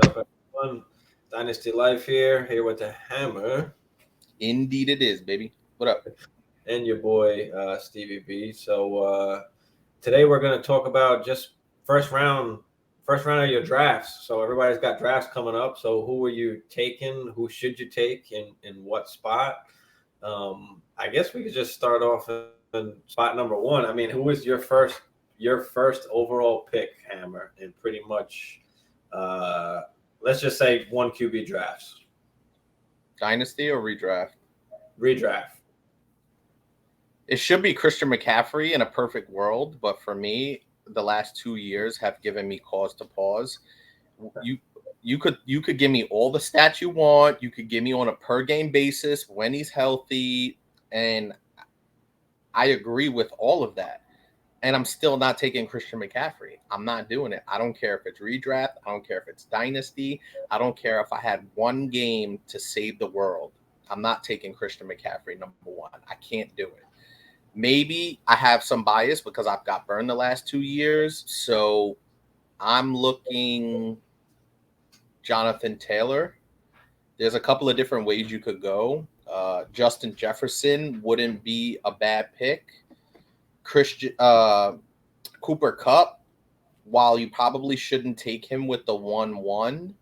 up, everyone? Dynasty Life here with the Hammer Indeed it is, baby. What up? and your boy Stevie B. Today we're going to talk about just first round, first round of your drafts. So everybody's got drafts coming up. So who are you taking? Who should you take in what spot? I guess we could just start off in spot number one. I mean, who was your first overall pick, Hammer, in pretty much uh, let's just say one QB drafts? Dynasty or redraft? Redraft. It should be Christian McCaffrey in a perfect world, but for me, the last 2 years have given me cause to pause. You you could give me all the stats you want. You could give me on a per game basis when he's healthy, and I agree with all of that. And I'm still not taking Christian McCaffrey. I'm not doing it. I don't care if it's redraft. I don't care if it's dynasty. I don't care if I had one game to save the world. I'm not taking Christian McCaffrey number one. I can't do it. Maybe I have some bias because I've got burned the last 2 years. So I'm looking Jonathan Taylor. There's a couple of different ways you could go. Justin Jefferson wouldn't be a bad pick. Christian Cooper Kupp, while you probably shouldn't take him with the 1-1,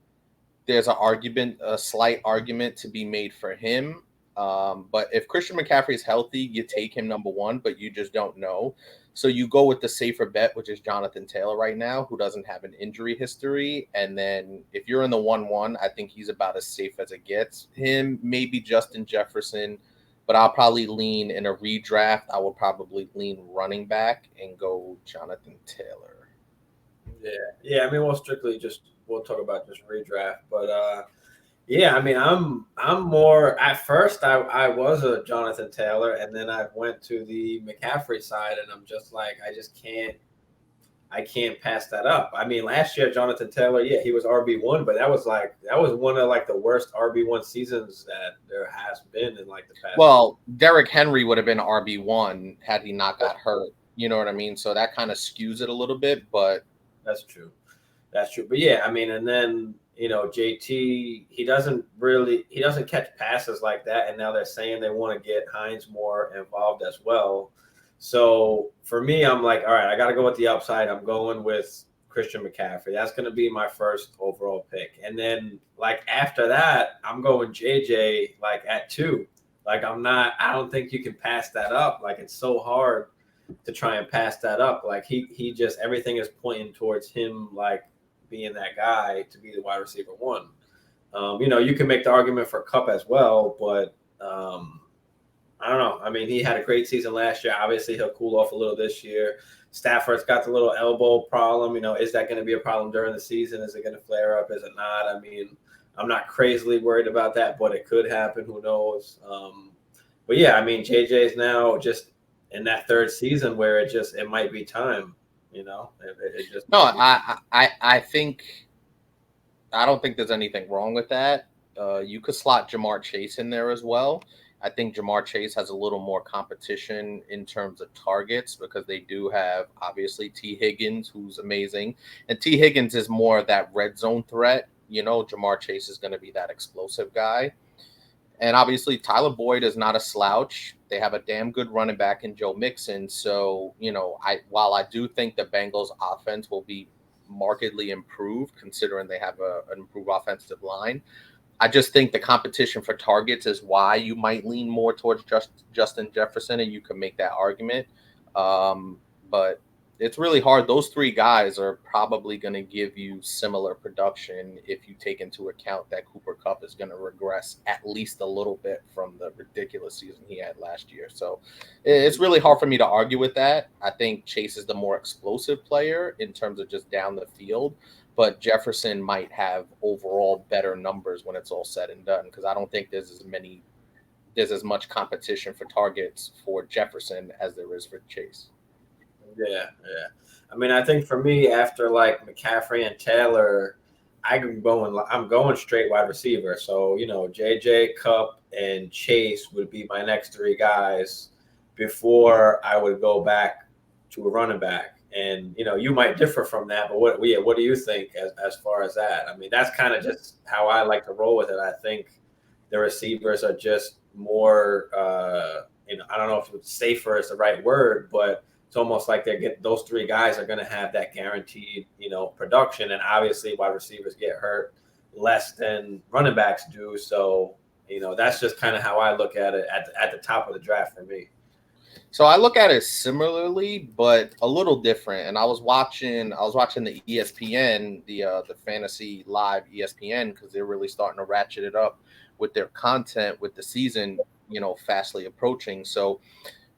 there's a slight argument to be made for him. But if Christian McCaffrey is healthy, you take him number one, but you just don't know. So you go with the safer bet, which is Jonathan Taylor right now, who doesn't have an injury history. And then if you're in the 1-1, I think he's about as safe as it gets. Him, maybe Justin Jefferson, but I'll probably lean in a redraft. I will probably lean running back and go Jonathan Taylor. Yeah. I mean, we'll talk about just redraft, but yeah. I mean, I'm more at first. I was a Jonathan Taylor, and then I went to the McCaffrey side, and I'm just like, I can't pass that up. I mean, last year Jonathan Taylor, yeah, he was RB1, but that was one of like the worst RB1 seasons that there has been in like the past. Well, Derrick Henry would have been RB1 had he not got hurt. You know what I mean? So that kind of skews it a little bit, but That's true. That's true. But yeah, I mean, and then JT, he doesn't catch passes like that, and now they're saying they want to get Hines more involved as well. So for me, I'm like, all right, I got to go with the upside. I'm going with Christian McCaffrey. That's going to be my first overall pick, and then like after that, I'm going JJ like at 2. Like I don't think you can pass that up. Like it's so hard to try and pass that up. Like he just everything is pointing towards him like being that guy to be the wide receiver one. You can make the argument for Cup as well, but I don't know. I mean, he had a great season last year. Obviously, he'll cool off a little this year. Stafford's got the little elbow problem. Is that going to be a problem during the season? Is it going to flare up? Is it not? I mean, I'm not crazily worried about that, but it could happen. Who knows? But yeah, I mean, JJ's now just in that third season where it might be time. It just no, I think I don't think there's anything wrong with that. You could slot Jamar Chase in there as well. I think Jamar Chase has a little more competition in terms of targets because they do have obviously T. Higgins, who's amazing, and T. Higgins is more of that red zone threat. Jamar Chase is going to be that explosive guy. And obviously, Tyler Boyd is not a slouch. They have a damn good running back in Joe Mixon. So, while I do think the Bengals offense will be markedly improved, considering they have an improved offensive line, I just think the competition for targets is why you might lean more towards Justin Jefferson, and you can make that argument. But it's really hard. Those three guys are probably going to give you similar production if you take into account that Cooper Kupp is going to regress at least a little bit from the ridiculous season he had last year. So it's really hard for me to argue with that. I think Chase is the more explosive player in terms of just down the field, but Jefferson might have overall better numbers when it's all said and done because I don't think there's as much competition for targets for Jefferson as there is for Chase. Yeah. I mean, I think for me, after like McCaffrey and Taylor, I'm going straight wide receiver. So JJ, Cup, and Chase would be my next three guys before I would go back to a running back. And you might differ from that, but what do you think as far as that? I mean, that's kind of just how I like to roll with it. I think the receivers are just more, I don't know if safer is the right word, but it's almost like those three guys are going to have that guaranteed, production. And obviously, wide receivers get hurt less than running backs do. So, that's just kind of how I look at it at the top of the draft for me. So I look at it similarly, but a little different. And I was watching the ESPN, the Fantasy Live ESPN, because they're really starting to ratchet it up with their content with the season, fastly approaching. So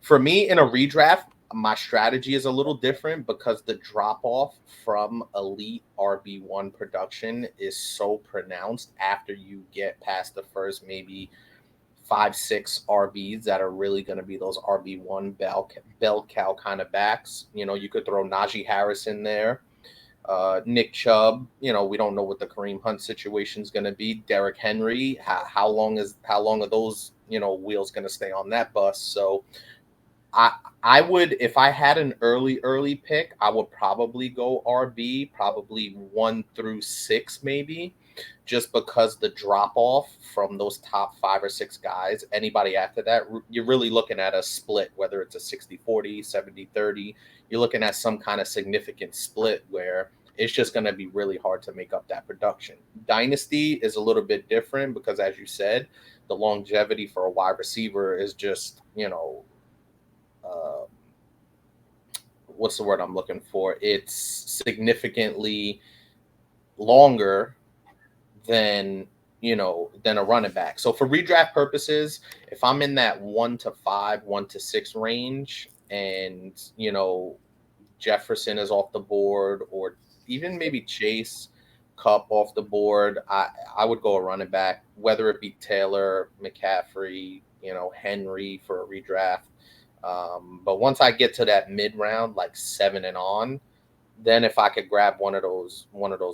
for me in a redraft, my strategy is a little different because the drop off from elite RB1 production is so pronounced after you get past the first maybe 5-6 RBs that are really going to be those RB1 bell cow kind of backs. You could throw Najee Harris in there, Nick Chubb. We don't know what the Kareem Hunt situation is going to be. Derrick Henry. How long are those wheels going to stay on that bus? So I would, if I had an early pick, I would probably go RB, probably 1 through 6 maybe. Just because the drop off from those top 5 or 6 guys, anybody after that, you're really looking at a split, whether it's a 60-40, 70-30. You're looking at some kind of significant split where it's just going to be really hard to make up that production. Dynasty is a little bit different because, as you said, the longevity for a wide receiver is just, what's the word I'm looking for? It's significantly longer than a running back. So for redraft purposes, if I'm in that 1 to 5, 1 to 6 range, and Jefferson is off the board, or even maybe Chase, Cup off the board, I would go a running back, whether it be Taylor, McCaffrey, Henry for a redraft. But once I get to that mid round, like 7 and on, then if I could grab one of those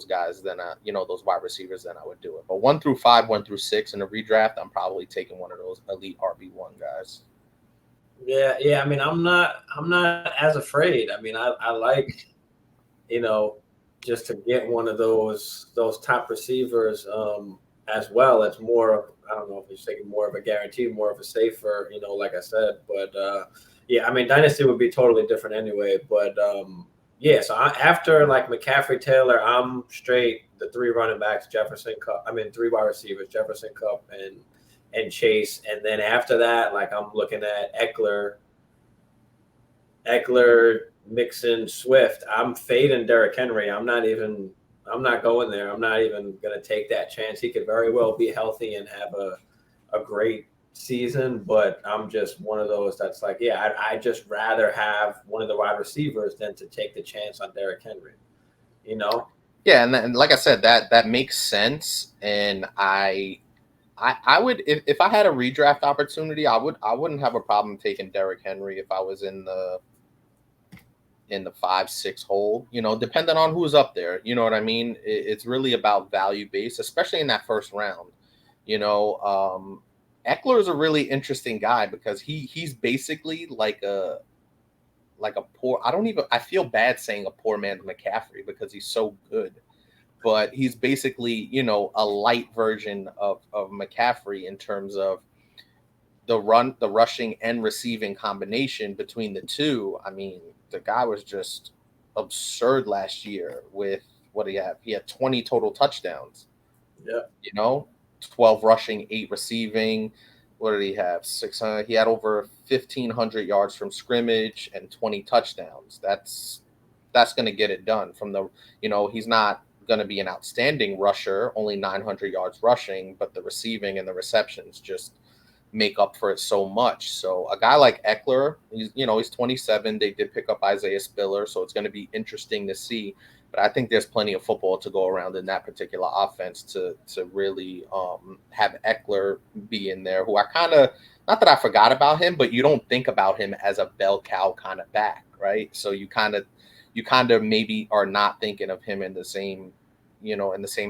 guys, then those wide receivers, then I would do it. But 1 through 5, 1 through 6 in a redraft, I'm probably taking one of those elite RB1 guys. Yeah. I mean, I'm not as afraid. I mean, I like, just to get one of those top receivers as well. It's more, I don't know if you're taking more of a guarantee, more of a safer, like I said. But yeah, I mean, Dynasty would be totally different anyway. But yeah, so after like McCaffrey, Taylor, I'm straight the 3 running backs, Jefferson, Cup. I mean, 3 wide receivers, Jefferson, Cup, and Chase. And then after that, like I'm looking at Eckler, Mixon, Swift. I'm fading Derrick Henry. I'm not going there. I'm not even going to take that chance. He could very well be healthy and have a great season, but I'm just one of those that's like, yeah, I just rather have one of the wide receivers than to take the chance on Derrick Henry, Yeah, and like I said, that makes sense. And I would, if I had a redraft opportunity, I wouldn't have a problem taking Derrick Henry if I was in the 5-6 hole, depending on who's up there. You know what I mean? It's really about value based, especially in that first round. Eckler is a really interesting guy because he's basically like a poor, I feel bad saying a poor man's McCaffrey because he's so good, but he's basically, a light version of McCaffrey in terms of the rushing and receiving combination between the two. I mean, the guy was just absurd last year with what he had. He had 20 total touchdowns. Yeah. 12 rushing, 8 receiving. What did he have? 600. He had over 1,500 yards from scrimmage and 20 touchdowns. That's going to get it done. From the, he's not going to be an outstanding rusher, only 900 yards rushing, but the receiving and the receptions just make up for it so much. So a guy like Eckler, he's 27. They did pick up Isaiah Spiller, so it's going to be interesting to see. But I think there's plenty of football to go around in that particular offense to really have Eckler be in there, who I kind of, not that I forgot about him, but you don't think about him as a bell cow kind of back, right? So you kind of maybe are not thinking of him in the same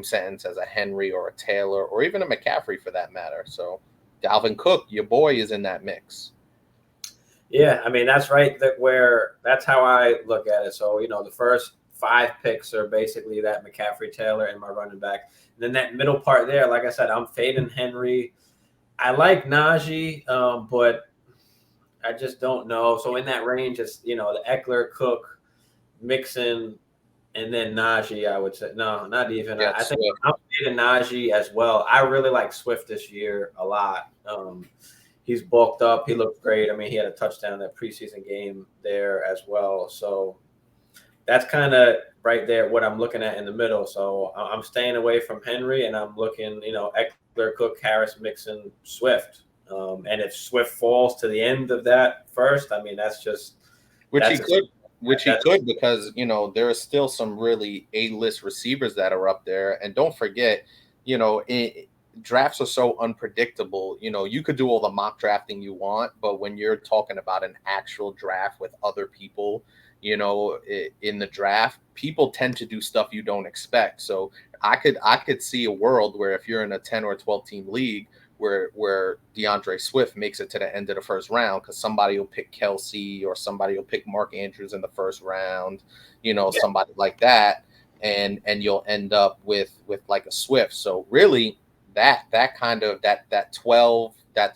sentence as a Henry or a Taylor or even a McCaffrey for that matter. So Dalvin Cook, your boy, is in that mix. Yeah, I mean that's right. That's how I look at it. So the first 5 picks are basically that McCaffrey, Taylor, and my running back. And then that middle part there, like I said, I'm fading Henry. I like Najee, but I just don't know. So in that range, it's the Eckler, Cook, Mixon, and then Najee. I would say no, not even. Yeah, I think Swift. I'm fading Najee as well. I really like Swift this year a lot. He's bulked up. He looked great. I mean, he had a touchdown that preseason game there as well. So that's kind of right there what I'm looking at in the middle. So I'm staying away from Henry, and I'm looking, Eckler, Cook, Harris, Mixon, Swift. And if Swift falls to the end of that first, I mean, Which he that's could, that's because there are still some really A-list receivers that are up there. And don't forget, drafts are so unpredictable. You could do all the mock drafting you want, but when you're talking about an actual draft with other people, in the draft, people tend to do stuff you don't expect. So I could see a world where if you're in a 10 or 12 team league where DeAndre Swift makes it to the end of the first round because somebody will pick Kelsey or somebody will pick Mark Andrews in the first round, somebody like that, and you'll end up with like a Swift. So really that 12 that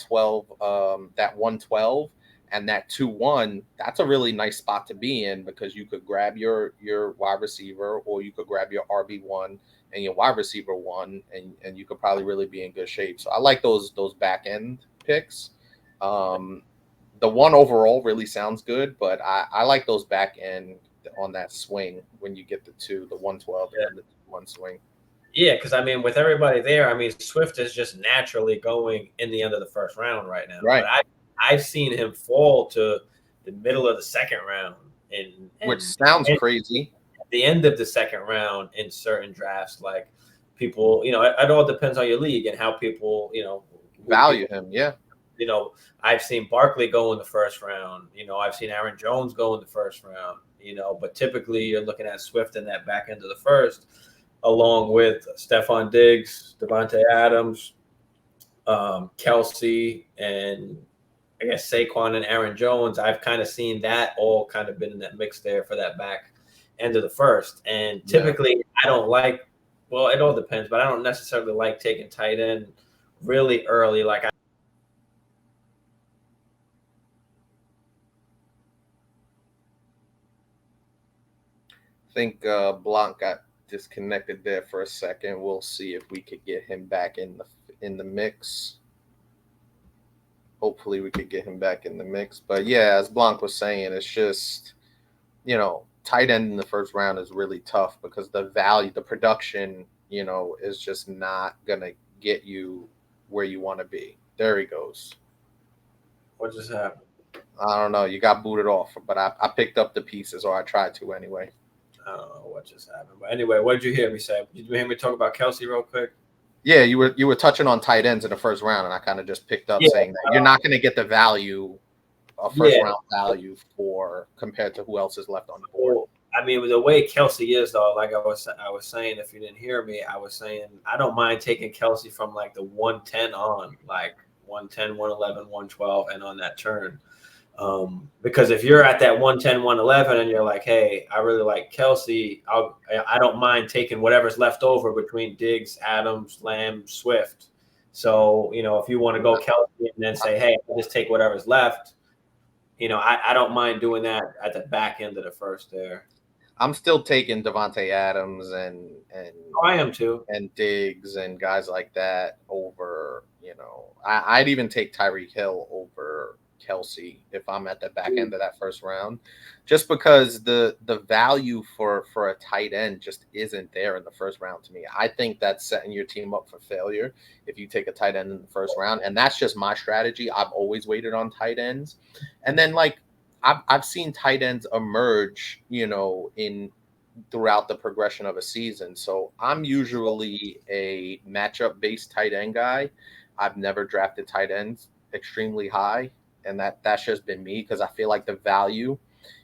112 and that 2-1, that's a really nice spot to be in because you could grab your wide receiver or you could grab your RB1 and your wide receiver 1, and you could probably really be in good shape. So I like those back end picks. The 1 overall really sounds good, but I like those back end on that swing when you get the 112 and the 1 swing. Yeah, because I mean, with everybody there, I mean, Swift is just naturally going in the end of the first round right now. Right. But I've seen him fall to the middle of the second round, which sounds crazy. At the end of the second round in certain drafts, like people, it all depends on your league and how people, value him. Yeah. I've seen Barkley go in the first round. I've seen Aaron Jones go in the first round. But typically you're looking at Swift in that back end of the first, along with Stephon Diggs, Devontae Adams, Kelsey, and I guess Saquon and Aaron Jones. I've kind of seen that all kind of been in that mix there for that back end of the first. And typically I don't like, well, it all depends, but I don't necessarily like taking tight end really early. Like I think Blanc got disconnected there for a second. We'll see if we could get him back in the mix. Hopefully we could get him back in the mix. But yeah, as Blanc was saying, it's just, tight end in the first round is really tough because the value, the production, is just not going to get you where you want to be. There he goes. What just happened? I don't know. You got booted off, but I picked up the pieces, or I tried to anyway. I don't know what just happened. But anyway, what did you hear me say? Did you hear me talk about Kelsey real quick? Yeah, you were touching on tight ends in the first round, and I kind of just picked up saying that you're not going to get the value, a first round value for compared to who else is left on the board. I mean, the way Kelsey is, though, like I was saying, if you didn't hear me, I was saying I don't mind taking Kelsey from like the 110 on, like 110, 111, 112, and on that turn. Because if you're at that 110, 111 and you're like, hey, I really like Kelsey, I don't mind taking whatever's left over between Diggs, Adams, Lamb, Swift. So, if you want to go Kelsey and then say, hey, I'll just take whatever's left, I don't mind doing that at the back end of the first there. I'm still taking Devontae Adams and I am too, and Diggs and guys like that over, I'd even take Tyreek Hill over Kelsey if I'm at the back end of that first round, just because the value for a tight end just isn't there in the first round to me. I think that's setting your team up for failure if you take a tight end in the first round, and that's just my strategy. I've always waited on tight ends, and then I've seen tight ends emerge, in throughout the progression of a season. So I'm usually a matchup based tight end guy. I've never drafted tight ends extremely high. And that's just been me because I feel like the value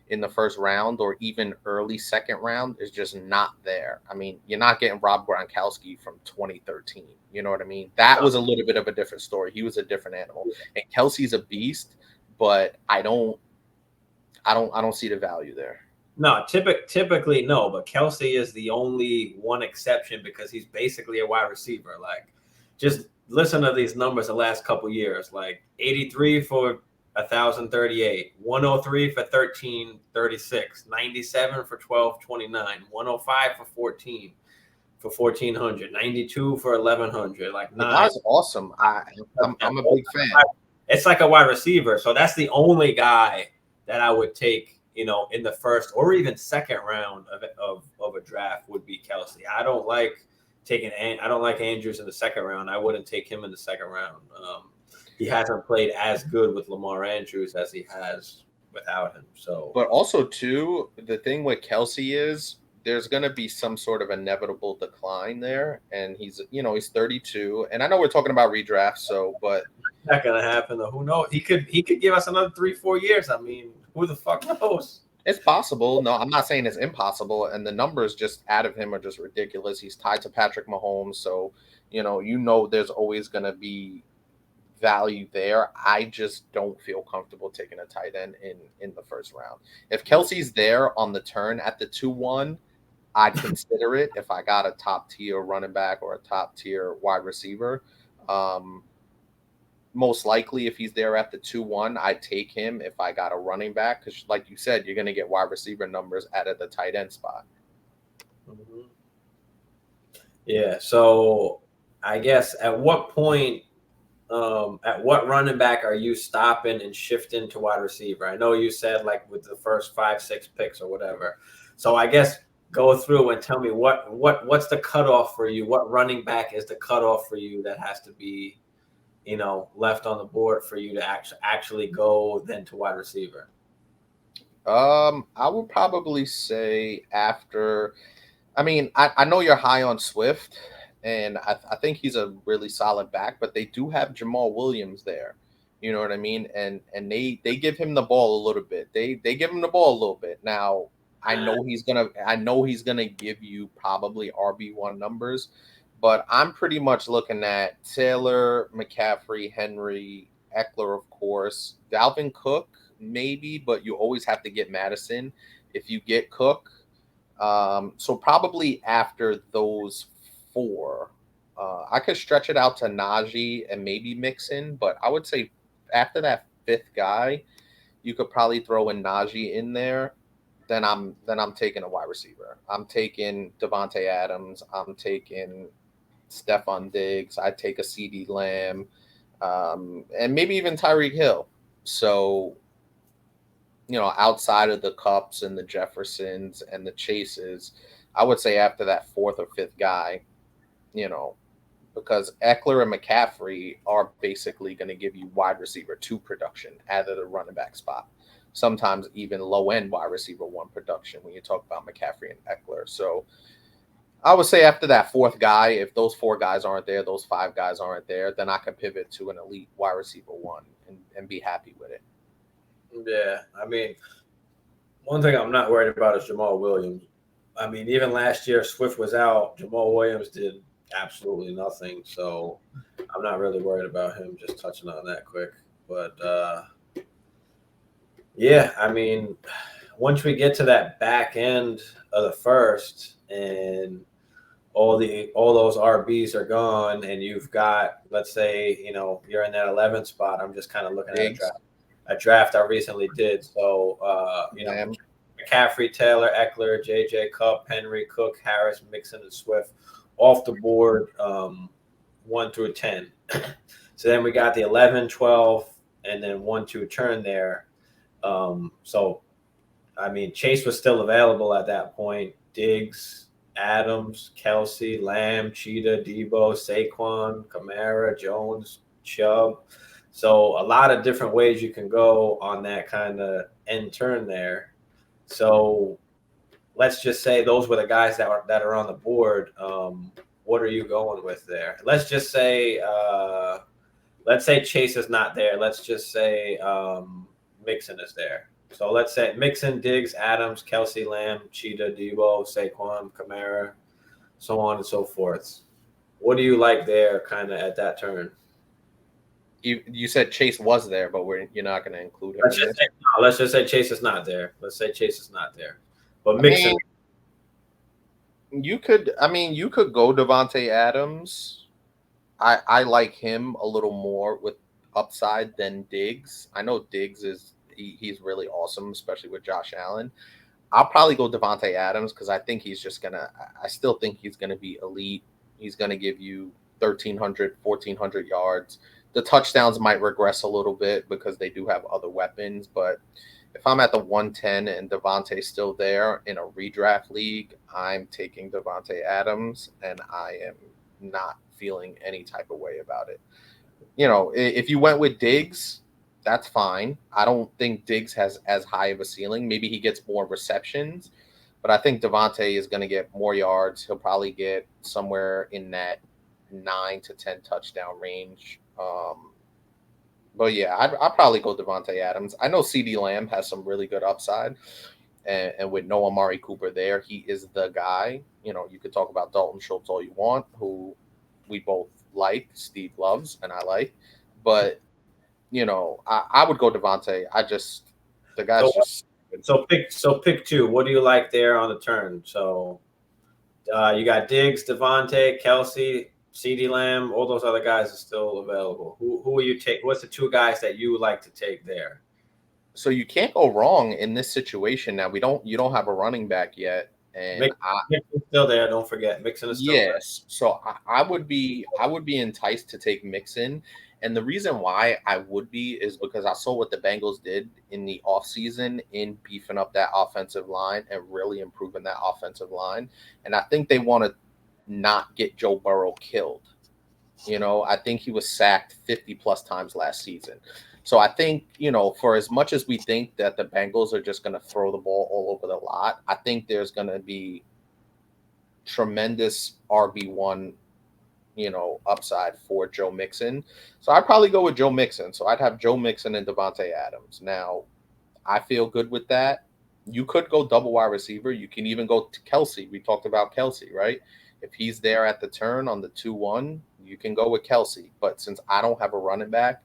in the first round or even early second round is just not there. I mean, you're not getting Rob Gronkowski from 2013. You know what I mean? That was a little bit of a different story. He was a different animal. And Kelsey's a beast, but I don't I don't see the value there. No, typically no, but Kelsey is the only one exception because he's basically a wide receiver. Like, just listen to these numbers the last couple years. Like 83 for 1,038, 103 for 1,336, 97 for 1,229, 105 for 14 for 1,400, 92 for 1,100. Like The nine. guy's awesome. I'm a big fan. It's like a wide receiver, so that's the only guy that I would take, in the first or even second round of a draft would be Kelsey. I don't like Andrews in the second round. I wouldn't take him in the second round. He hasn't played as good with Lamar Andrews as he has without him. So, but also too, the thing with Kelsey is there's going to be some sort of inevitable decline there, and he's 32, and I know we're talking about redraft, but not gonna happen though. Who knows? He could give us another 3-4 years. I mean, who the fuck knows? It's possible. No, I'm not saying it's impossible. And the numbers just out of him are just ridiculous. He's tied to Patrick Mahomes, so there's always gonna be value there. I just don't feel comfortable taking a tight end in the first round. If Kelsey's there on the turn at the 2-1, I'd consider it if I got a top tier running back or a top tier wide receiver. Most likely, if he's there at the 2-1, I'd take him if I got a running back because, like you said, you're going to get wide receiver numbers out of the tight end spot. Mm-hmm. Yeah. So I guess at what point, at what running back are you stopping and shifting to wide receiver? I know you said like with the first 5-6 picks or whatever. So I guess go through and tell me what's the cutoff for you? What running back is the cutoff for you that has to be, left on the board for you to actually go then to wide receiver? I would probably say after. I mean, I know you're high on Swift, and I think he's a really solid back, but they do have Jamal Williams there. You know what I mean? And they give him the ball a little bit. They give him the ball a little bit. Now, I know he's gonna give you probably RB1 numbers, but I'm pretty much looking at Taylor, McCaffrey, Henry, Eckler, of course, Dalvin Cook, maybe, but you always have to get Madison if you get Cook. So probably after those 4, I could stretch it out to Najee and maybe Mixon, but I would say after that 5th guy, you could probably throw in Najee in there. Then I'm taking a wide receiver. I'm taking Devontae Adams. I'm taking Stephon Diggs. I'd take a CeeDee Lamb, and maybe even Tyreek Hill. So, outside of the Cups and the Jeffersons and the Chases, I would say after that 4th or 5th guy, because Eckler and McCaffrey are basically going to give you wide receiver 2 production out of the running back spot. Sometimes even low-end wide receiver 1 production when you talk about McCaffrey and Eckler. So I would say after that 4th guy, if those 4 guys aren't there, those 5 guys aren't there, then I can pivot to an elite wide receiver 1 and be happy with it. Yeah, I mean, one thing I'm not worried about is Jamal Williams. I mean, even last year, Swift was out. Jamal Williams did absolutely nothing. So I'm not really worried about him, just touching on that quick. But, yeah, I mean, once we get to that back end of the first and all those RBs are gone and you've got, let's say, you're in that 11th spot. I'm just kind of looking at a draft I recently did. So, McCaffrey, Taylor, Eckler, JJ, Cup, Henry, Cook, Harris, Mixon, and Swift off the board 1 through 10. So then we got the 11, 12, and then 1 2 turn there. So, I mean, Chase was still available at that point. Diggs, Adams, Kelsey, Lamb, Cheetah, Debo, Saquon, Kamara, Jones, Chubb. So a lot of different ways you can go on that kind of end turn there. So let's just say those were the guys that are on the board. What are you going with there? Let's just say Chase is not there. Let's just say Mixon is there. So let's say Mixon, Diggs, Adams, Kelsey, Lamb, Cheetah, Debo, Saquon, Kamara, so on and so forth. What do you like there kind of at that turn? You said Chase was there, but you're not going to include him. Let's just say Chase is not there. Let's say Chase is not there. But Mixon. You could go Devontae Adams. I like him a little more with upside than Diggs. I know Diggs he's really awesome, especially with Josh Allen. I'll probably go Devontae Adams because I think I still think he's gonna be elite. He's gonna give you 1,300, 1,400 yards. The touchdowns might regress a little bit because they do have other weapons, but if I'm at the 110 and Devontae's still there in a redraft league, I'm taking Devontae Adams, and I am not feeling any type of way about it. If you went with Diggs, that's fine. I don't think Diggs has as high of a ceiling. Maybe he gets more receptions, but I think Devontae is going to get more yards. He'll probably get somewhere in that 9 to 10 touchdown range. But yeah, I'd probably go Devontae Adams. I know CeeDee Lamb has some really good upside, and with no Amari Cooper there, he is the guy. You could talk about Dalton Schultz all you want, who we both like, Steve loves, and I like. But I would go Devontae. The guy's so pick two. What do you like there on the turn? So you got Diggs, Devontae, Kelsey, CeeDee Lamb, all those other guys are still available. Who will you take? What's the two guys that you would like to take there? So you can't go wrong in this situation. Now you don't have a running back yet, and Mixon's still there. Don't forget, Mixon is still there. Yes. So I would be enticed to take Mixon. And the reason why I would be is because I saw what the Bengals did in the offseason in beefing up that offensive line and really improving that offensive line. And I think they want to not get Joe Burrow killed. I think he was sacked 50 plus times last season. So I think, for as much as we think that the Bengals are just going to throw the ball all over the lot, I think there's going to be tremendous RB1 upside for Joe Mixon. So I'd probably go with Joe Mixon. So I'd have Joe Mixon and Devontae Adams. Now, I feel good with that. You could go double wide receiver. You can even go to Kelsey. We talked about Kelsey, right? If he's there at the turn on the 2-1, you can go with Kelsey. But since I don't have a running back,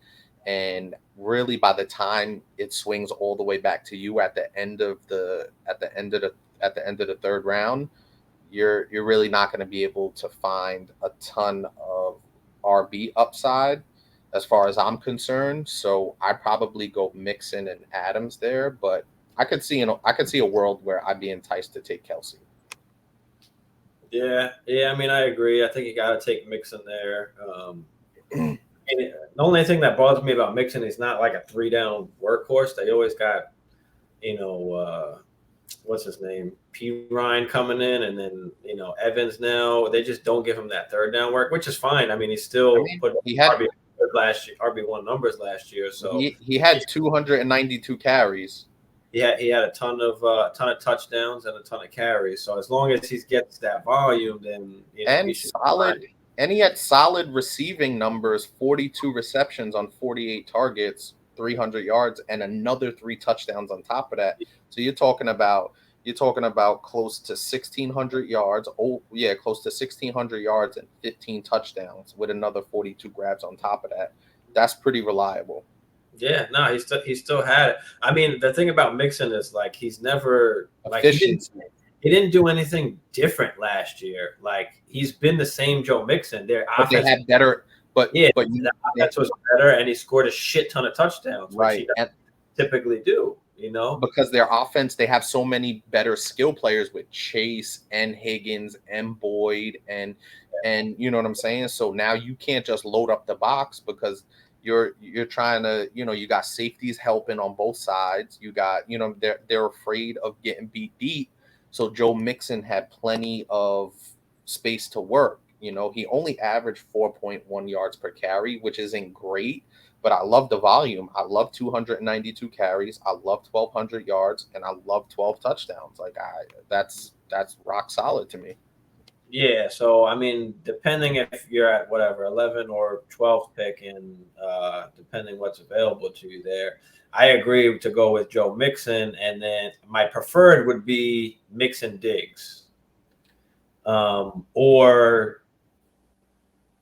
and really by the time it swings all the way back to you at the end of the third round, you're really not going to be able to find a ton of RB upside as far as I'm concerned. So I probably go Mixon and Adams there, but I could see a world where I'd be enticed to take Kelsey. Yeah. I mean, I agree. I think you got to take Mixon there. The only thing that bothers me about Mixon is not like a 3-down workhorse. They always got, what's his name? P. Ryan coming in, and then Evans now. They just don't give him that 3rd down work, which is fine. I mean, he had RB1 numbers last year, so he had 292 carries. He had a ton of touchdowns and a ton of carries. So as long as he gets that volume, then he solid. And he had solid receiving numbers: 42 receptions on 48 targets, 300 yards, and another 3 touchdowns on top of that. So you're talking about close to 1,600 yards. Oh yeah, close to 1,600 yards and 15 touchdowns with another 42 grabs on top of that. That's pretty reliable. Yeah, no, he still had it. I mean, the thing about Mixon is like he's never he didn't do anything different last year. Like he's been the same Joe Mixon. Their offense had better, but the offense was better, and he scored a shit ton of touchdowns, right? Which he typically do, because their offense, they have so many better skill players with Chase and Higgins and Boyd and you know what I'm saying. So now you can't just load up the box because you're trying to, you got safeties helping on both sides. You got, they're afraid of getting beat deep. So Joe Mixon had plenty of space to work. He only averaged 4.1 yards per carry, which isn't great, but I love the volume. I love 292 carries. I love 1,200 yards, and I love 12 touchdowns. Like that's rock solid to me. Yeah, so I mean, depending if you're at whatever 11 or 12th pick, and depending what's available to you there, I agree to go with Joe Mixon, and then my preferred would be Mixon Diggs, or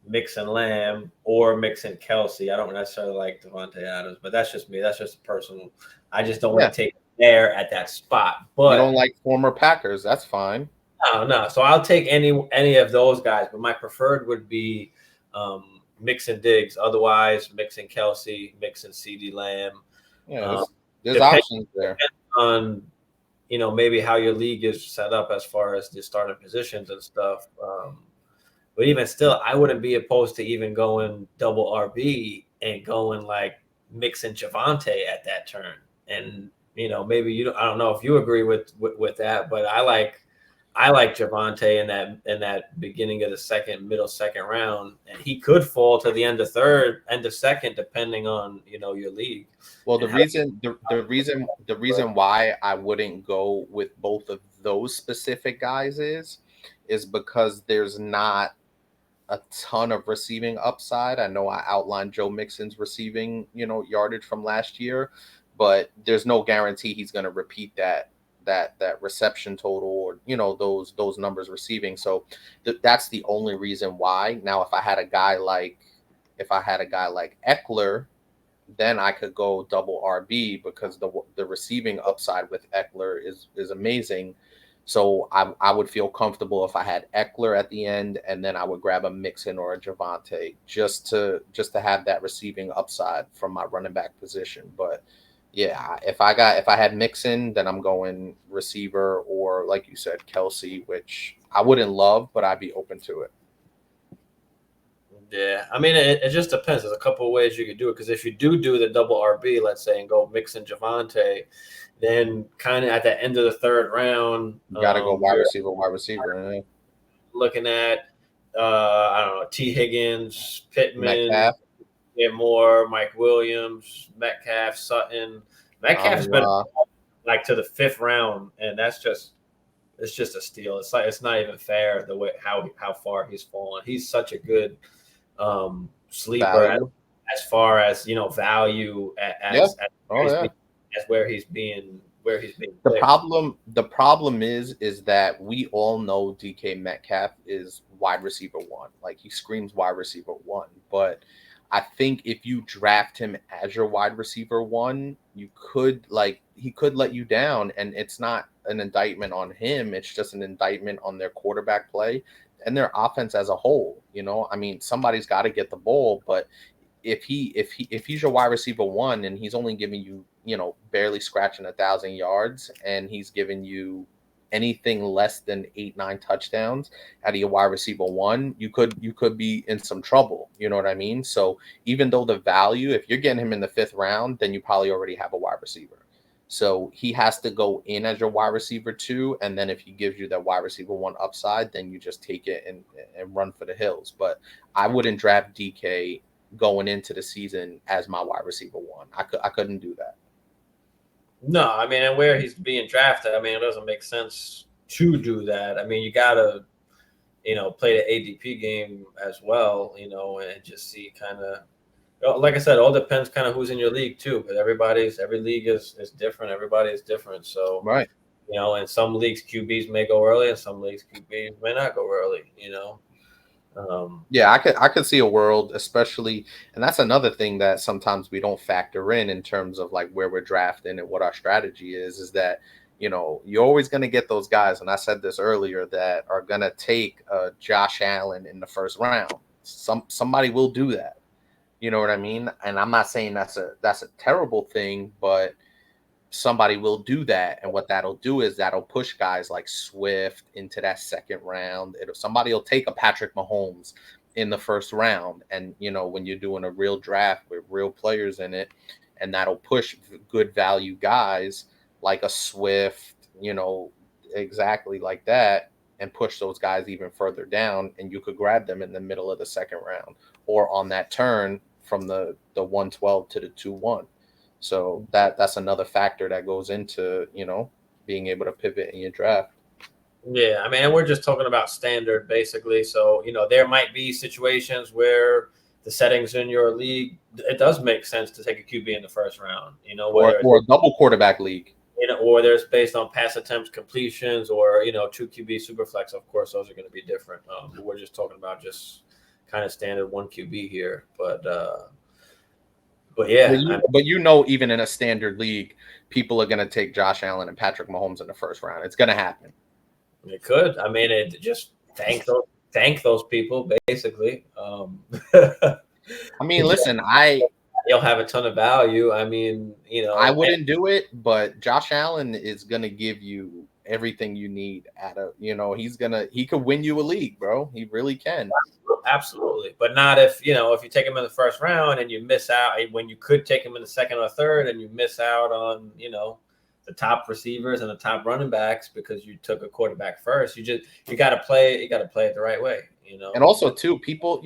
Mixon Lamb or Mixon Kelsey. I don't necessarily like Devontae Adams, but that's just me. That's just personal. I just don't want to take there at that spot. But you don't like former Packers. That's fine. No. So I'll take any of those guys, but my preferred would be Mixon Diggs. Otherwise, Mixon Kelsey, Mixon CeeDee Lamb. Yeah, there's options there. On maybe how your league is set up as far as the starting positions and stuff. But even still, I wouldn't be opposed to even going double RB and going like Mixon Javonte at that turn. And maybe I don't know if you agree with that, but I like Javonte in that beginning of the middle second round, and he could fall to the end of second, depending on your league. Well, the reason why I wouldn't go with both of those specific guys is because there's not a ton of receiving upside. I know I outlined Joe Mixon's receiving yardage from last year, but there's no guarantee he's going to repeat that reception total or those numbers receiving. So that's the only reason why. Now, if I had a guy like Eckler, then I could go double RB because the receiving upside with Eckler is amazing. So I would feel comfortable if I had Eckler at the end, and then I would grab a Mixon or a Javonte just to have that receiving upside from my running back position. But yeah, if I had Mixon, then I'm going receiver or, like you said, Kelsey, which I wouldn't love, but I'd be open to it. Yeah, I mean, it just depends. There's a couple of ways you could do it, because if you do the double RB, let's say, and go Mixon Javonte, then kind of at the end of the third round, you gotta go wide receiver. Yeah. Looking at I don't know, T. Higgins, Pittman, Metcalf. Moore, Mike Williams, Metcalf, Sutton. Metcalf's been like to the fifth round, and it's just a steal. It's not even fair the way how far he's fallen. He's such a good sleeper as far as value as where he's being. The problem is that we all know DK Metcalf is wide receiver one. Like, he screams wide receiver one, but I think if you draft him as your wide receiver one, he could let you down, and it's not an indictment on him. It's just an indictment on their quarterback play and their offense as a whole. I mean, somebody's got to get the ball, but if he's your wide receiver one and he's only giving you, barely scratching 1,000 yards, and he's giving you anything less than 8-9 touchdowns out of your wide receiver one, you could be in some trouble. You know what I mean? So even though the value, if you're getting him in the fifth round, then you probably already have a wide receiver. So he has to go in as your wide receiver two, and then if he gives you that wide receiver one upside, then you just take it and run for the hills. But I wouldn't draft DK going into the season as my wide receiver one. I couldn't do that. No, I mean, and where he's being drafted, I mean, it doesn't make sense to do that. I mean, you gotta, play the ADP game as well, and just see kind of, like I said, all depends kind of who's in your league too. But every league is different. Everybody is different. So right, in some leagues QBs may go early, and some leagues QBs may not go early. Yeah, I could see a world, especially, and that's another thing that sometimes we don't factor in terms of like where we're drafting and what our strategy is that, you're always going to get those guys, and I said this earlier, that are going to take Josh Allen in the first round. Somebody will do that. You know what I mean? And I'm not saying that's a terrible thing, but somebody will do that, and what that'll do is that'll push guys like Swift into that second round. Somebody will take a Patrick Mahomes in the first round, and when you're doing a real draft with real players in it, and that'll push good value guys like a Swift, exactly like that, and push those guys even further down, and you could grab them in the middle of the second round or on that turn from the 112 to the 2-1. So that's another factor that goes into, being able to pivot in your draft. Yeah, I mean, and we're just talking about standard basically. So, there might be situations where the settings in your league, it does make sense to take a QB in the first round, or a double quarterback league. Or there's based on pass attempts, completions, or, 2 QB super flex. Of course, those are going to be different. We're just talking about just kind of standard 1 QB here. But yeah, but you know, even in a standard league, people are going to take Josh Allen and Patrick Mahomes in the first round. It's going to happen. It could. I mean, it just thank those people basically. I mean, listen, you'll have a ton of value. I mean, you know, I wouldn't do it, but Josh Allen is going to give you everything you need he could win you a league, bro. He really can. Absolutely. But not if you take him in the first round and you miss out when you could take him in the second or third and you miss out on, the top receivers and the top running backs because you took a quarterback first. You got to play it the right way, And also too, people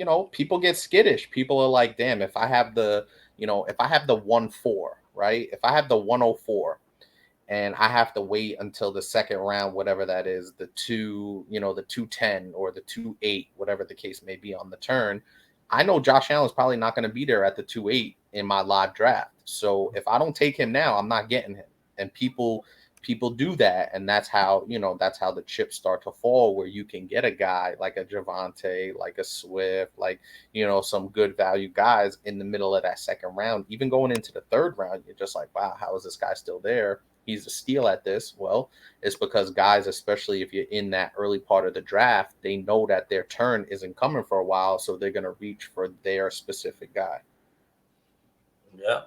get skittish. People are like, damn, if I have the 1-4, right? If I have the 104 and I have to wait until the second round, whatever that is, the 210 or the 28, whatever the case may be on the turn, I know Josh Allen's probably not going to be there at the 28 in my live draft. So if I don't take him now, I'm not getting him. And people do that, and that's how the chips start to fall, where you can get a guy like a Javonte, like a Swift, like some good value guys in the middle of that second round. Even going into the third round, you're just like, wow, how is this guy still there? He's a steal at this. Well, it's because guys, especially if you're in that early part of the draft, they know that their turn isn't coming for a while, so they're going to reach for their specific guy. Yeah.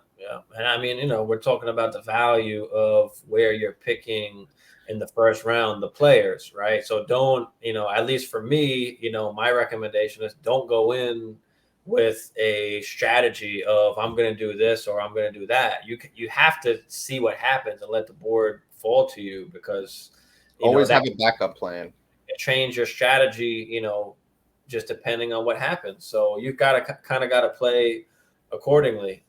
And I mean, we're talking about the value of where you're picking in the first round, the players, right? So don't, at least for me, my recommendation is don't go in with a strategy of I'm going to do this or I'm going to do that. You have to see what happens and let the board fall to you, because always have a backup plan. Change your strategy, just depending on what happens. So you've got to play accordingly,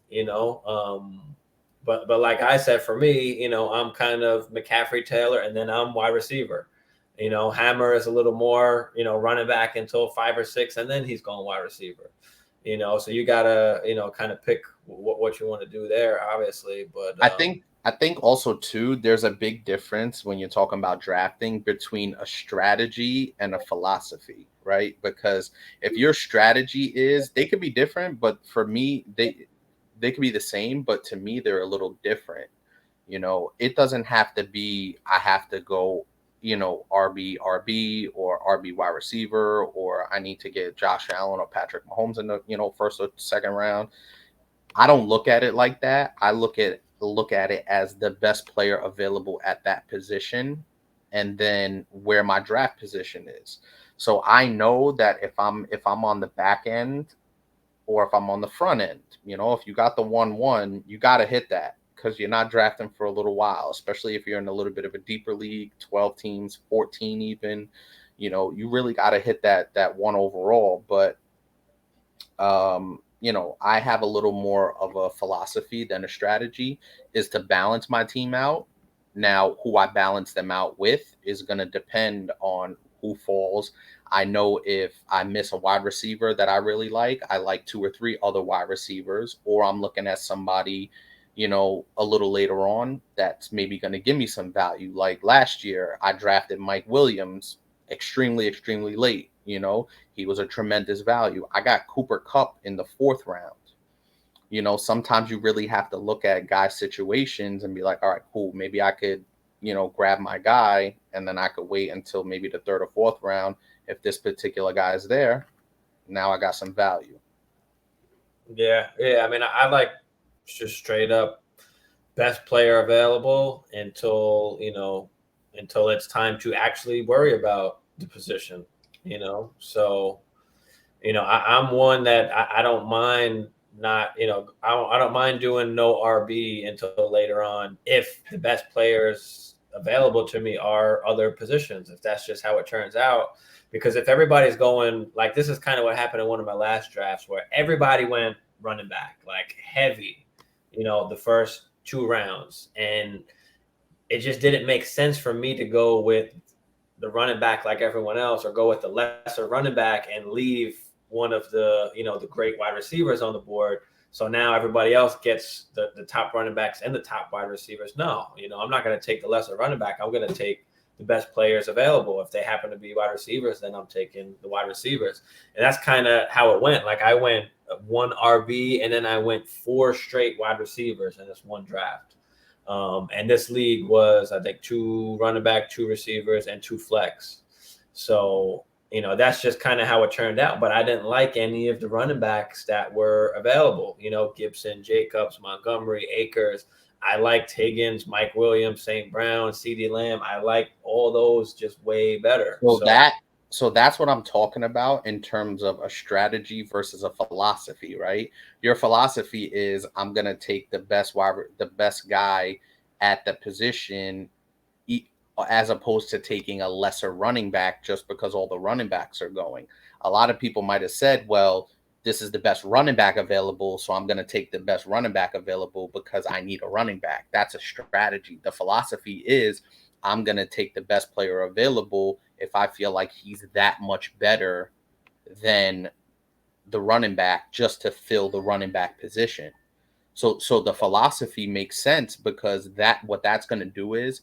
but like I said, for me, I'm kind of McCaffrey, Taylor, and then I'm wide receiver. Hammer is a little more, running back until 5 or 6, and then he's going wide receiver. So you gotta, kind of pick what you want to do there, obviously. But I think also too, there's a big difference when you're talking about drafting between a strategy and a philosophy, right? Because if your strategy is, they could be different, but for me, they could be the same, but to me, they're a little different. It doesn't have to be, I have to go, RB or RB wide receiver, or I need to get Josh Allen or Patrick Mahomes in the, first or second round. I don't look at it like that. I look at it as the best player available at that position, and then where my draft position is. So I know that if I'm on the back end or if I'm on the front end, if you got the 1-1, you got to hit that, because you're not drafting for a little while, especially if you're in a little bit of a deeper league, 12 teams, 14 even. You really got to hit that 1 overall. But I have a little more of a philosophy than a strategy, is to balance my team out. Now, who I balance them out with is going to depend on who falls. I know if I miss a wide receiver that I really like, I like 2 or 3 other wide receivers, or I'm looking at somebody, a little later on that's maybe going to give me some value. Like last year, I drafted Mike Williams extremely, extremely late. He was a tremendous value. I got Cooper Kupp in the 4th round. Sometimes you really have to look at guy situations and be like, all right, cool. Maybe I could, grab my guy, and then I could wait until maybe the 3rd or 4th round. If this particular guy is there, now I got some value. Yeah. I mean, I like just straight up best player available until it's time to actually worry about the position. So I'm one that I don't mind not, I don't mind doing no RB until later on if the best players available to me are other positions, if that's just how it turns out. Because if everybody's going, like, this is kind of what happened in one of my last drafts, where everybody went running back, like heavy, the first 2 rounds. And it just didn't make sense for me to go with the running back like everyone else, or go with the lesser running back and leave one of the, the great wide receivers on the board. So now everybody else gets the top running backs and the top wide receivers. No, I'm not going to take the lesser running back. I'm going to take the best players available. If they happen to be wide receivers, then I'm taking the wide receivers. And that's kind of how it went. Like I went 1 RB and then I went 4 straight wide receivers in this one draft. And this league was, I think, 2 running back, 2 receivers, and 2 flex. So, that's just kind of how it turned out. But I didn't like any of the running backs that were available. Gibson, Jacobs, Montgomery, Akers. I liked Higgins, Mike Williams, St. Brown, CeeDee Lamb. I liked all those just way better. So that's what I'm talking about in terms of a strategy versus a philosophy, right? Your philosophy is I'm going to take the best guy at the position as opposed to taking a lesser running back just because all the running backs are going. A lot of people might have said, well, this is the best running back available, so I'm going to take the best running back available because I need a running back. That's a strategy. The philosophy is I'm going to take the best player available if I feel like he's that much better than the running back just to fill the running back position. So the philosophy makes sense because what that's going to do is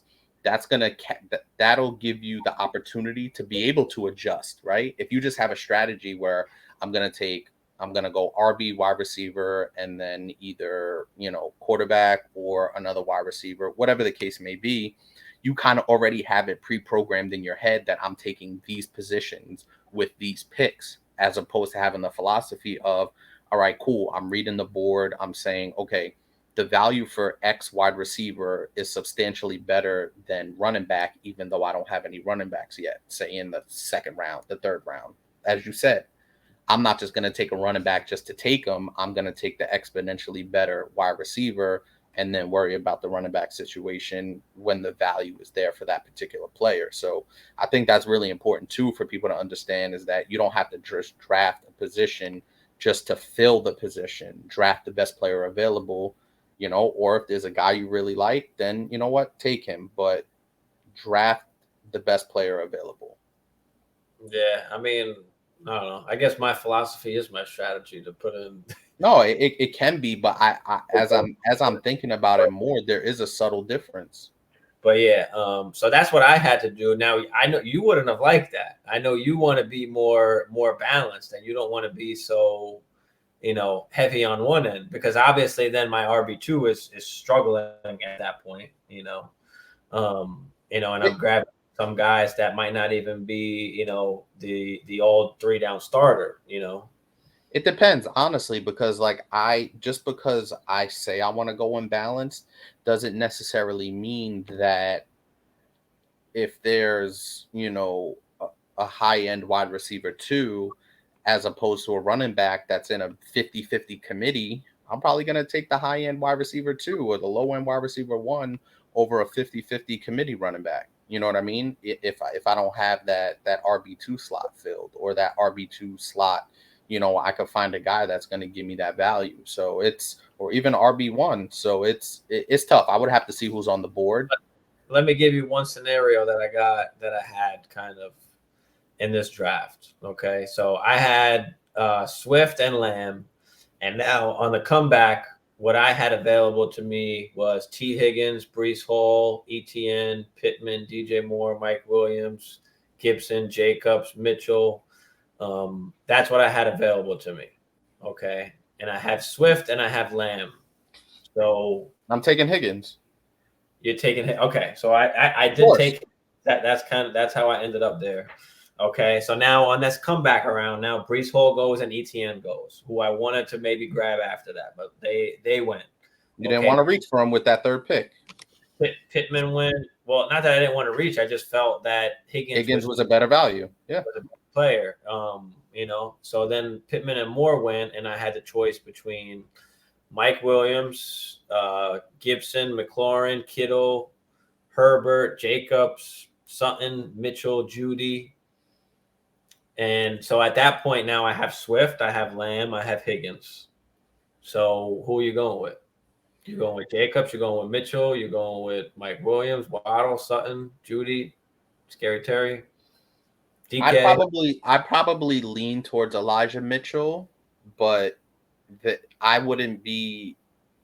that'll give you the opportunity to be able to adjust, right? If you just have a strategy where I'm going to go RB wide receiver and then either, quarterback or another wide receiver, whatever the case may be, you kind of already have it pre-programmed in your head that I'm taking these positions with these picks, as opposed to having the philosophy of, all right, cool, I'm reading the board. I'm saying, okay, the value for X wide receiver is substantially better than running back, even though I don't have any running backs yet, say in the 2nd round, the 3rd round. As you said, I'm not just going to take a running back just to take them. I'm going to take the exponentially better wide receiver and then worry about the running back situation when the value is there for that particular player. So I think that's really important too for people to understand, is that you don't have to just draft a position just to fill the position. Draft the best player available, or if there's a guy you really like, then you know what, take him, but draft the best player available. Yeah, I mean, I don't know. I guess my philosophy is my strategy to put in. No, it can be, but I as I'm thinking about it more, there is a subtle difference. But yeah, so that's what I had to do. Now I know you wouldn't have liked that. I know you want to be more balanced, and you don't want to be so, heavy on one end, because obviously then my RB2 is struggling at that point, and I'm grabbing some guys that might not even be, the old 3 down starter, It depends, honestly, because because I say I want to go unbalanced doesn't necessarily mean that if there's, a high-end wide receiver 2 as opposed to a running back that's in a 50-50 committee, I'm probably going to take the high-end wide receiver 2 or the low-end wide receiver 1 over a 50-50 committee running back. You know what I mean? If I don't have that RB2 slot filled, or that RB2 slot, I could find a guy that's going to give me that value. So or even RB1. So it's tough. I would have to see who's on the board. Let me give you one scenario that I had kind of in this draft. Okay. So I had Swift and Lamb, and now on the comeback, what I had available to me was T. Higgins, Breece Hall, ETN, Pittman, DJ Moore, Mike Williams, Gibson, Jacobs, Mitchell. That's what I had available to me. Okay. And I have Swift and I have Lamb. So I'm taking Higgins. You're taking it. Okay. So I did take that. That's how I ended up there. Okay. So now on this comeback around, now Breece Hall goes and ETN goes, who I wanted to maybe grab after that, but they went. You didn't want to reach for him with that 3rd pick. Pittman went. Well, not that I didn't want to reach. I just felt that Higgins was a better value. Yeah. Was a better player. So then Pittman and Moore went, and I had the choice between Mike Williams, Gibson, McLaurin, Kittle, Herbert, Jacobs, Sutton, Mitchell, Judy. And so at that point now I have Swift, I have Lamb, I have Higgins. So who are you going with? You're going with Jacobs, you're going with Mitchell, you're going with Mike Williams, Waddle, Sutton, Judy, Scary Terry, DK. I probably lean towards Elijah Mitchell, but I wouldn't be,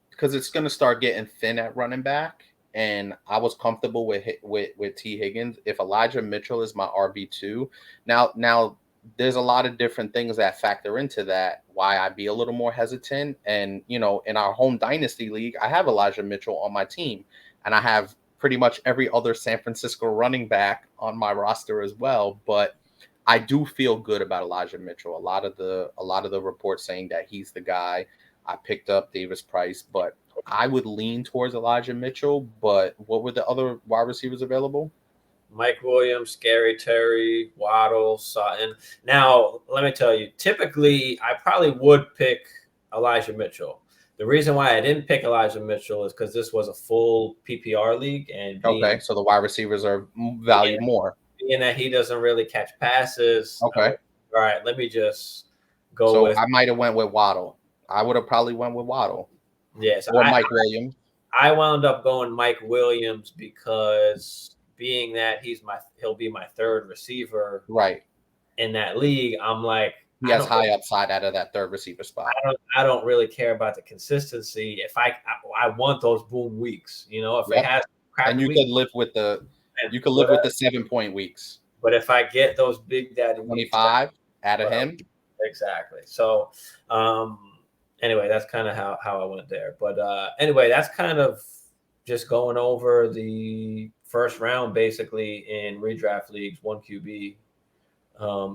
because it's going to start getting thin at running back. and I was comfortable with T. Higgins. If Elijah Mitchell is my RB2, now there's a lot of different things that factor into that, why I'd be a little more hesitant. And, you know, in our home dynasty league, I have Elijah Mitchell on my team, and I have pretty much every other San Francisco running back on my roster as well. But I do feel good about Elijah Mitchell. A lot of the reports saying that he's the guy. I picked up Davis Price, but I would lean towards Elijah Mitchell. But what were the other wide receivers available? Mike Williams, Scary Terry, Waddle, Sutton. Now, let me tell you, typically I probably would pick Elijah Mitchell. The reason why I didn't pick Elijah Mitchell is because this was a full PPR league, and Okay, so the wide receivers are valued more. Being that he doesn't really catch passes. Okay. All right, let me just go so with. I might have went with Waddle. I would have probably went with Waddle. Yes, or Mike Williams. I wound up going Mike Williams because being that he'll be my third receiver right in that league. I'm like, he has high upside out of that third receiver spot. I don't really care about the consistency. If I want those boom weeks, you know, if it has and you could live with the 7-point weeks. But if I get those big daddy 25 out of him, exactly. So anyway, that's kind of how I went there. But anyway, that's kind of just going over the first round basically in redraft leagues, 1 QB.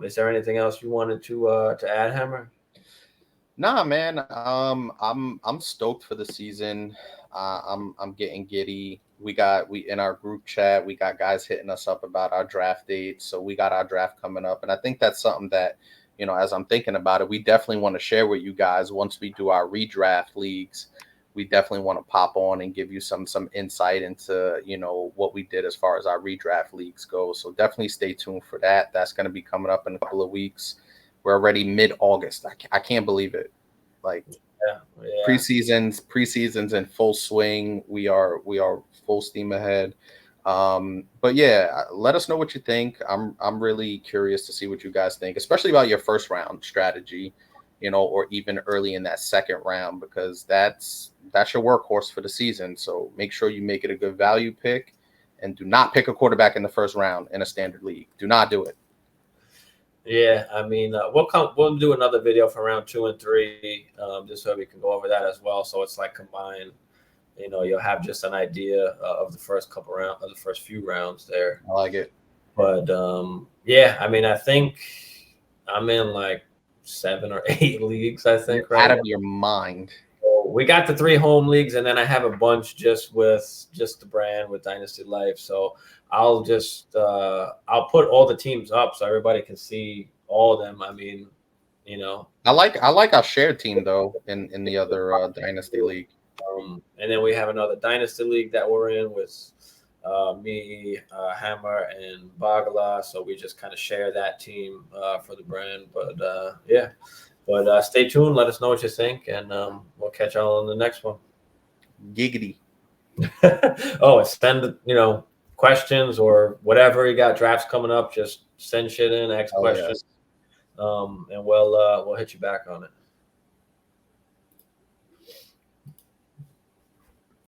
Is there anything else you wanted to add, Hammer? Nah, man. I'm stoked for the season. I'm getting giddy. We in our group chat, we got guys hitting us up about our draft dates. So we got our draft coming up, and I think that's something that, you know, as I'm thinking about it, we definitely want to share with you guys once we do our redraft leagues. We definitely want to pop on and give you some insight into, you know, what we did as far as our redraft leagues go. So definitely stay tuned for that. That's going to be coming up in a couple of weeks. We're already mid-August. I can't believe it. Like preseason's in full swing. We are full steam ahead. But yeah, let us know what you think. I'm really curious to see what you guys think, especially about your first round strategy, you know, or even early in that second round, because that's your workhorse for the season. So make sure you make it a good value pick, and do not pick a quarterback in the first round in a standard league. Do not do it. Yeah, I mean, we'll do another video for round 2 and 3, just so we can go over that as well. So it's like combined. You know, you'll have just an idea of the first few rounds there. I like it. But yeah, I mean, I think I'm in like 7 or 8 leagues. I think out of your mind. So we got the 3 home leagues, and then I have a bunch just the brand with Dynasty Life. So I'll just I'll put all the teams up so everybody can see all of them. I mean, you know, I like our shared team though in the other Dynasty League. And then we have another Dynasty League that we're in with me, Hammer, and Bagala. So we just kind of share that team for the brand. But yeah, but stay tuned. Let us know what you think, and we'll catch y'all on the next one. Giggity. Oh, send questions or whatever. You got drafts coming up, just send shit in, ask questions, yes. And we'll hit you back on it.